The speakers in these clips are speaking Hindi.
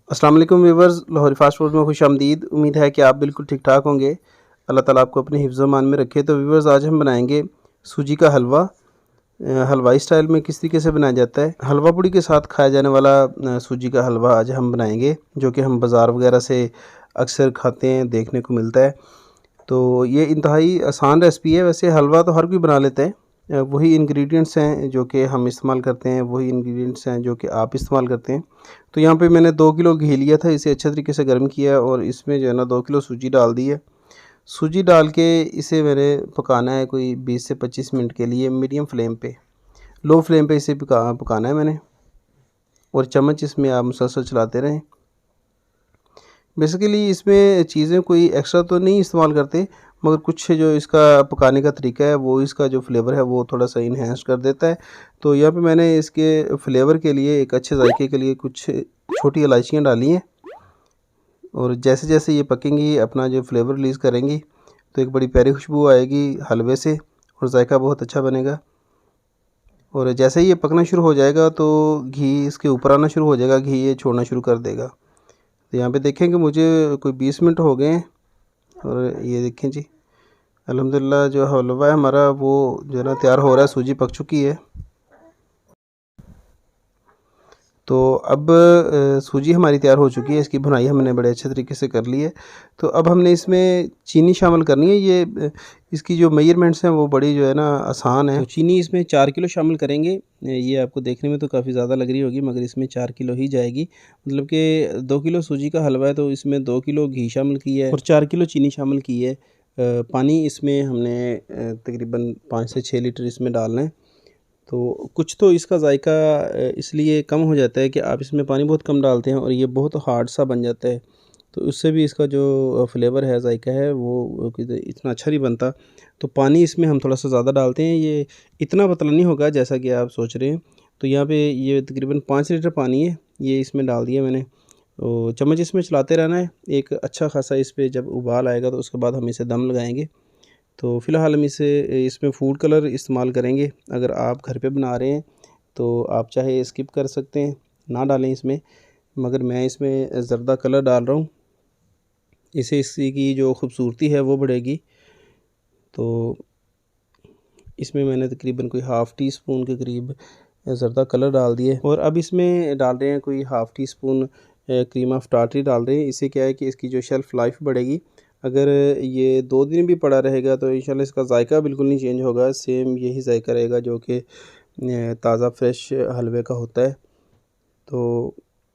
अस्सलाम वालेकुम व्यूवर्स, लाहौरी फास्ट फूड में खुशामदीद। उम्मीद है कि आप बिल्कुल ठीक ठाक होंगे। अल्लाह ताला आपको अपने हिफ्ज़-ओ-मान में रखे। तो व्यूवर्स, आज हम बनाएंगे सूजी का हलवा। हलवाई स्टाइल में किस तरीके से बनाया जाता है, हलवा पूड़ी के साथ खाया जाने वाला सूजी का हलवा आज हम बनाएंगे, जो कि हम बाज़ार वगैरह से अक्सर खाते हैं, देखने को मिलता है। तो ये इंतहाई आसान रेसिपी है। वैसे हलवा तो हर कोई बना लेता है। वही इंग्रेडिएंट्स हैं जो कि हम इस्तेमाल करते हैं, वही इंग्रेडिएंट्स हैं जो कि आप इस्तेमाल करते हैं। तो यहाँ पे मैंने 2 किलो घी लिया था, इसे अच्छे तरीके से गर्म किया और इसमें जो है ना 2 किलो सूजी डाल दी है। सूजी डाल के इसे मैंने पकाना है कोई 20 से 25 मिनट के लिए मीडियम फ्लेम पे। लो फ्लेम पे इसे पकाना है मैंने, और चम्मच इसमें आप मुसलसल चलाते रहें। बेसिकली इसमें चीज़ें कोई एक्स्ट्रा तो नहीं इस्तेमाल करते, मगर कुछ जो इसका पकाने का तरीका है वो इसका जो फ्लेवर है वो थोड़ा सा इन्हेंस कर देता है। तो यहाँ पे मैंने इसके फ्लेवर के लिए, एक अच्छे जायके के लिए, कुछ छोटी इलायचियाँ डाली हैं। और जैसे जैसे ये पकेंगी, अपना जो फ्लेवर रिलीज़ करेंगी, तो एक बड़ी प्यारी खुशबू आएगी हलवे से और जायका बहुत अच्छा बनेगा। और जैसे ही ये पकना शुरू हो जाएगा तो घी इसके ऊपर आना शुरू हो जाएगा, घी ये छोड़ना शुरू कर देगा। तो यहाँ पे देखें कि मुझे कोई 20 मिनट हो गए हैं, और ये देखें जी, अल्हम्दुलिल्लाह जो हलवा है हमारा वो जो है ना तैयार हो रहा है, सूजी पक चुकी है। तो अब सूजी हमारी तैयार हो चुकी है, इसकी भुनाई हमने बड़े अच्छे तरीके से कर ली है। तो अब हमने इसमें चीनी शामिल करनी है। ये इसकी जो मेजरमेंट्स हैं वो बड़ी जो है ना आसान है। तो चीनी इसमें 4 किलो शामिल करेंगे। ये आपको देखने में तो काफ़ी ज़्यादा लग रही होगी, मगर इसमें 4 किलो ही जाएगी। मतलब कि 2 किलो सूजी का हलवा है तो इसमें 2 किलो घी शामिल किया है और 4 किलो चीनी शामिल की है। पानी इसमें हमने तकरीबन 5 से 6 लीटर इसमें डालना है। तो कुछ तो इसका ज़ायका इसलिए कम हो जाता है कि आप इसमें पानी बहुत कम डालते हैं और ये बहुत हार्ड सा बन जाता है। तो उससे भी इसका जो फ्लेवर है, ज़ायका है, वो इतना अच्छा नहीं बनता। तो पानी इसमें हम थोड़ा सा ज़्यादा डालते हैं। ये इतना पतला नहीं होगा जैसा कि आप सोच रहे हैं। तो यहाँ पे ये तकरीबन 5 लीटर पानी है, ये इसमें डाल दिया मैंने। तो चम्मच इसमें चलाते रहना है। एक अच्छा खासा इस पर जब उबाल आएगा तो उसके बाद हम इसे दम लगाएंगे। तो फ़िलहाल हम इसमें फूड कलर इस्तेमाल करेंगे। अगर आप घर पे बना रहे हैं तो आप चाहे स्किप कर सकते हैं, ना डालें इसमें, मगर मैं इसमें ज़र्दा कलर डाल रहा हूँ। इससे इसी की जो खूबसूरती है वो बढ़ेगी। तो इसमें मैंने तकरीबन कोई हाफ़ टी स्पून के करीब ज़र्दा कलर डाल दिए, और अब इसमें डाल रहे हैं कोई half tea spoon cream of Tartary डाल रहे हैं। इससे क्या है कि इसकी जो शेल्फ़ लाइफ बढ़ेगी। अगर ये 2 दिन भी पड़ा रहेगा तो इंशाल्लाह इसका ज़ायका बिल्कुल नहीं चेंज होगा, सेम यही ज़ायका रहेगा जो कि ताज़ा फ्रेश हलवे का होता है। तो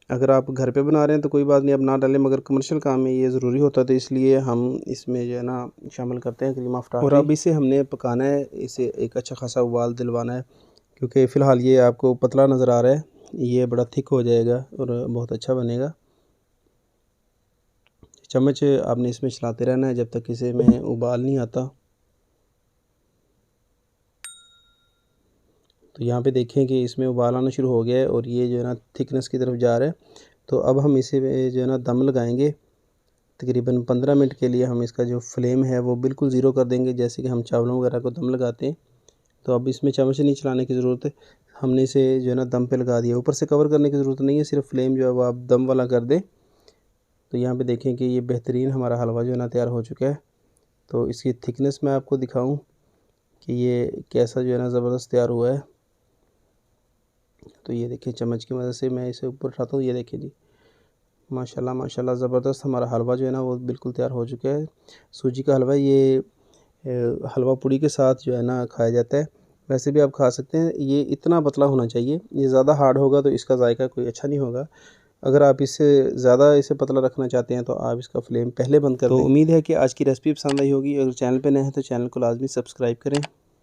अगर आप घर पे बना रहे हैं तो कोई बात नहीं, आप ना डालें, मगर कमर्शियल काम में ये ज़रूरी होता है, तो इसलिए हम इसमें जो है ना शामिल करते हैं क्रीम ऑफ टार्टरी। और अब इसे हमने पकाना है, इसे एक अच्छा खासा उबाल दिलवाना है, क्योंकि फ़िलहाल ये आपको पतला नज़र आ रहा है, ये बड़ा थिक हो जाएगा और बहुत अच्छा बनेगा। चम्मच आपने इसमें चलाते रहना है जब तक इसे में उबाल नहीं आता। तो यहाँ पे देखें कि इसमें उबाल आना शुरू हो गया है और ये जो है ना थिकनेस की तरफ जा रहा है। तो अब हम इसे जो है ना दम लगाएंगे। तकरीबन 15 मिनट के लिए हम इसका जो फ्लेम है वो बिल्कुल ज़ीरो कर देंगे, जैसे कि हम चावलों वगैरह को दम लगाते हैं। तो अब इसमें चम्मच नहीं चलाने की ज़रूरत है, हमने इसे जो है ना दम पे लगा दिया। ऊपर से कवर करने की ज़रूरत नहीं है, सिर्फ फ्लेम जो है वो आप दम वाला कर दें। तो यहाँ पे देखें कि ये बेहतरीन हमारा हलवा जो है ना तैयार हो चुका है। तो इसकी थिकनेस मैं आपको दिखाऊं कि ये कैसा जो है ना ज़बरदस्त तैयार हुआ है। तो ये देखिए, चम्मच की मदद से मैं इसे ऊपर उठाता हूँ। ये देखिए जी, माशाल्लाह माशाल्लाह, ज़बरदस्त हमारा हलवा जो है ना वो बिल्कुल तैयार हो चुका है। सूजी का हलवा ये हलवा पूड़ी के साथ जो है ना खाया जाता है। वैसे भी आप खा सकते हैं। ये इतना पतला होना चाहिए, ये ज़्यादा हार्ड होगा तो इसका ज़ायका कोई अच्छा नहीं होगा। अगर आप इससे ज़्यादा इसे पतला रखना चाहते हैं तो आप इसका फ्लेम पहले बंद कर दें। तो उम्मीद है कि आज की रेसिपी पसंद आई होगी। अगर चैनल पे नए हैं तो चैनल को लाजमी सब्सक्राइब करें।